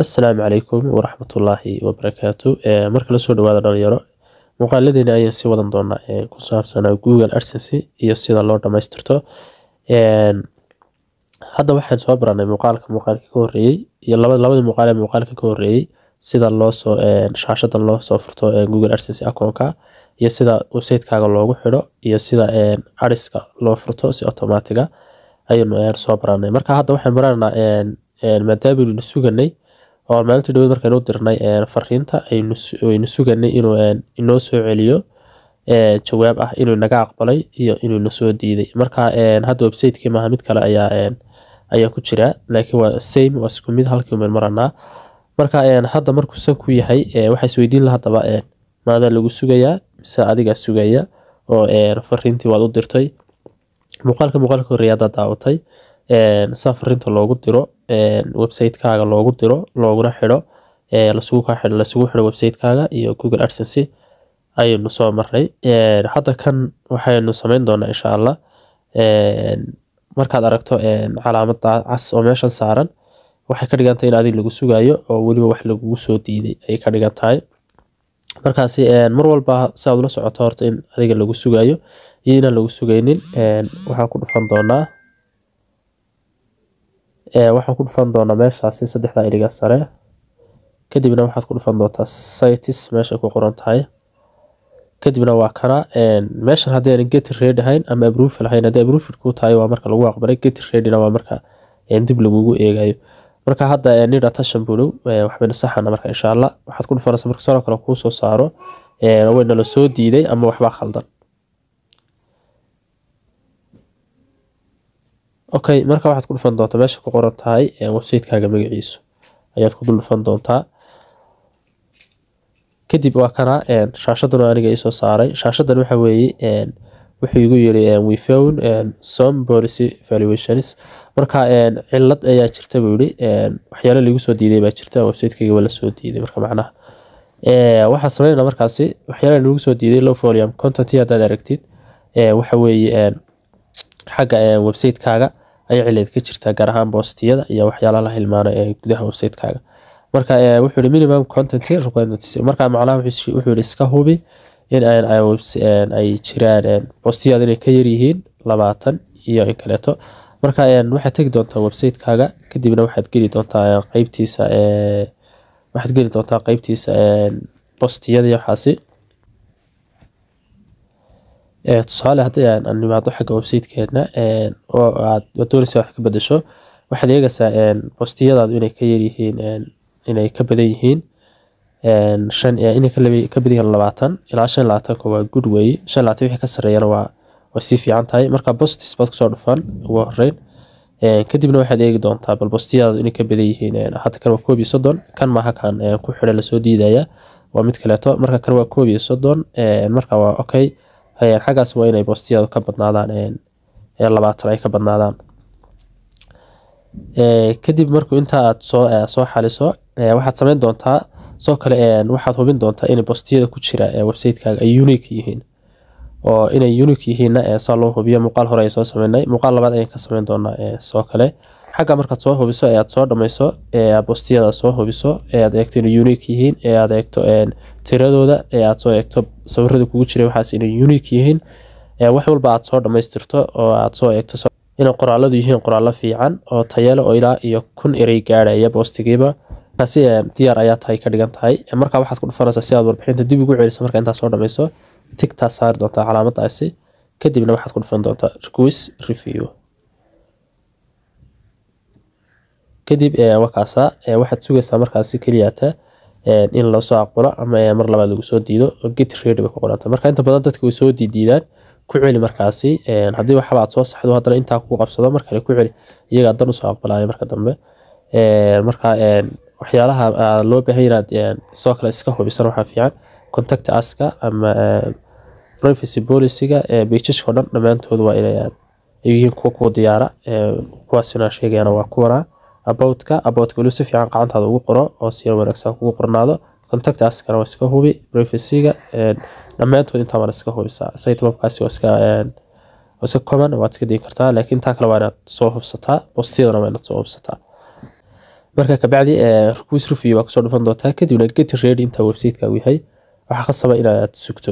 Assalaamu calaykum waraxmatullaahi wabarakaatu. Marka la soo dhawaado dhalinyaro, muuqaaladeena ayaan sii wadan doonaa ku saabsan Google AdSense iyo sida loo dhamaystirto. Hadda waxaan soo baranay muuqaalka ka horeeyay iyo labadii muuqaalka ka horeeyay sida loo soo shaashadan loo soo furto Google AdSense account-ka iyo sida website-kaaga loogu xidho iyo sida Ads-ka loo furto si automatic ah ayaan soo baranay. Marka hadda waxaan baranaa maadaama aynu suganay oo maalintii dhaweyd markaynu dirnay fariinta aynu suganay inuu inoo soo celiyo jawaab ah inuu naga aqbalay iyo inuu na soo diiday. Marka hadda website-kii maaha mid kale ayaa ku jira, laakiin waa same, waa isku mid, halkii meel maranaa. Marka hadda markuu san ku yahay waxa isweydiin lahaa hadaba maada lagu sugayaa mise adiga sugaya oo fariintii waad u dirtay. Muuqaalka horeeyay hadda daawatay sa fariinta loogu diro website-kaaga loogu diro looguna xidho la sugu xidho website-kaaga iyo Google AdSense ayaynu soo marnay. Hadda kan waxaynu samayn doonaa insha Allah markaad aragto calaamadda cas oo meeshan saaran waxay ka dhigan tahay in adiga lagu sugayo oo waliba wax lagu soo diiday ay ka dhigan tahay. Markaasi mar walba si aad ula socoto horta in adiga lagu sugayo iyo in aan lagu sugaynin waxaan ku dhufan doonaa meeshaasi saddexda iliga sare, kadibna waxaad ku dhufan doontaa sites meesha ku qoran tahay, kadibna waa kana meeshan haddii aan get ready ahayn ama approve lahayn, haddii approved ku tahay waa marka lagu aqbalay, get ready na waa marka dib lagugu eegayo. Marka hadda need attention bulow waxbaynu saxana marka insha Allah waxaad ku dhufanaysaa marka soo kale kuu soo saaro wayna la soo diiday ama waxba khaldan. Okay, marka waxaad ku dhufan doontaa meesha ku qoran tahay website-kaaga magaciisa ayaad ku dhufan doontaa. Kadib waa kana shaashadan aniga ii soo saaray. Shaashadan waxa weeye wuxuu igu yiri we found some policy valuations. Marka cilad ayaa jirta buu yiri waxyaalo lagu soo diiday baa jirta website-kaaga wala soo diiday. Marka macnaha waxa sameeynaa markaasi waxyaalo lagu soo diiday low volume content hadaad aragtid waxa weeye xagga website-kaaga ay cilad ka jirta gaar ahaan postiyada iyo waxyaalaha la hilmaano gudaha website-kaaga. Marka wuxuu yiri minimum content requirements. Marka macnaha wuxuu yiri iska hubi in ay jiraan postiyada inay ka yar yihiin 20 iyo in kaleeto. Marka waxaad tagi doontaa website-kaaga kadibna waxaad geli doontaa qaybtiisa postiyada iyo waxaasi tusaale haddii aan nimaado xagga website-keena oo aad doonayso wax ka bedesho waxaad eegaysaa postiyadaadu inay ka yar yihiin inay ka badan yihiin inay ka badan yihiin 20 ilaa 25 waa good way. 25 wixii ka sareeyana waa si fiican tahay. Marka posts baad ku soo dhufan ugu horeyn kadibna waxaad eegi doontaa bal postiyadaadu inay ka badan yihiin hadda kan waa 30 kan maaha kan ku xidhan la soo diidaya waa mid kaleeto. Marka kan waa 30 marka waa okay xagaas waa inay postiyadu ka badnaadaan 20 ay ka badnaadaan. Kadib markuu inta aad soo xaliso waxaad sameyn doontaa soo kale waxaad hubin doontaa in postiyada ku jira website-kaaga ay unique yihiin oo inay unique yihiin saa loo hubiyo. Muuqaal hore ay soo sameynay, muuqaal labaad ayaan ka sameyn doonaa soo kale xagga markaad soo hubiso aad soo dhamayso postiyada soo hubiso aad eegto inay unique yihiin aad eegto tiradooda aad soo eegto sawirada kugu jira waxaas inay unique yihiin wax walba aad soo dhamaystirto oo aad soo eegto in qoraaladu yihiin qoraalo fiican oo tayo leh oo ilaa iyo 1000 eray gaaraya postigiiba taasi diyaar ayaa tahay ka dhigan tahay. Marka waxaad ku dhufanaysaa si aad warbixinta dib ugu celiso marka inta soo dhamayso tigta saar doontaa calaamaddaasi kadibna waxaad ku dhufan doontaa request review. kadib wakaasa waxaad sugaysaa markaasi kaliyaata in la soo aqbalo ama mar labaad lagu soo diido get ready ba ku qoranta. Marka inta badan dadku way soo diidaan ku celi markaasi haddii waxba aad soo saxdo haddana inta ku qabsado marka ku celi iyaga dan u soo aqbalaya marka dambe. Marka waxyaalaha loo baahan yahay soo kale iska hubisan waxa fiican contact us-ka ama privacy policy-ga pages-ka dhan dhamaantood waa inay yihiin kuwa diyaara kuwaasina sheegayana waa kuwana about-ka wali si fiican qacantaada ugu qoro oo si wanaagsan kugu qornaado. contact us-kana waa iska hubi, privacy-ga dhamaantood inta waa iska hubisaa. site-webkaasi waa iska common waad iska dhigi kartaa laakiin taa kale waa inaad soo hubsataa postiyadana waa inaad soo hubsataa. marka kabacdi quiz review waa kusoo dhufan doontaa kadibna get ready inta website-kaagu yahay waxaa khasaba inaad sugto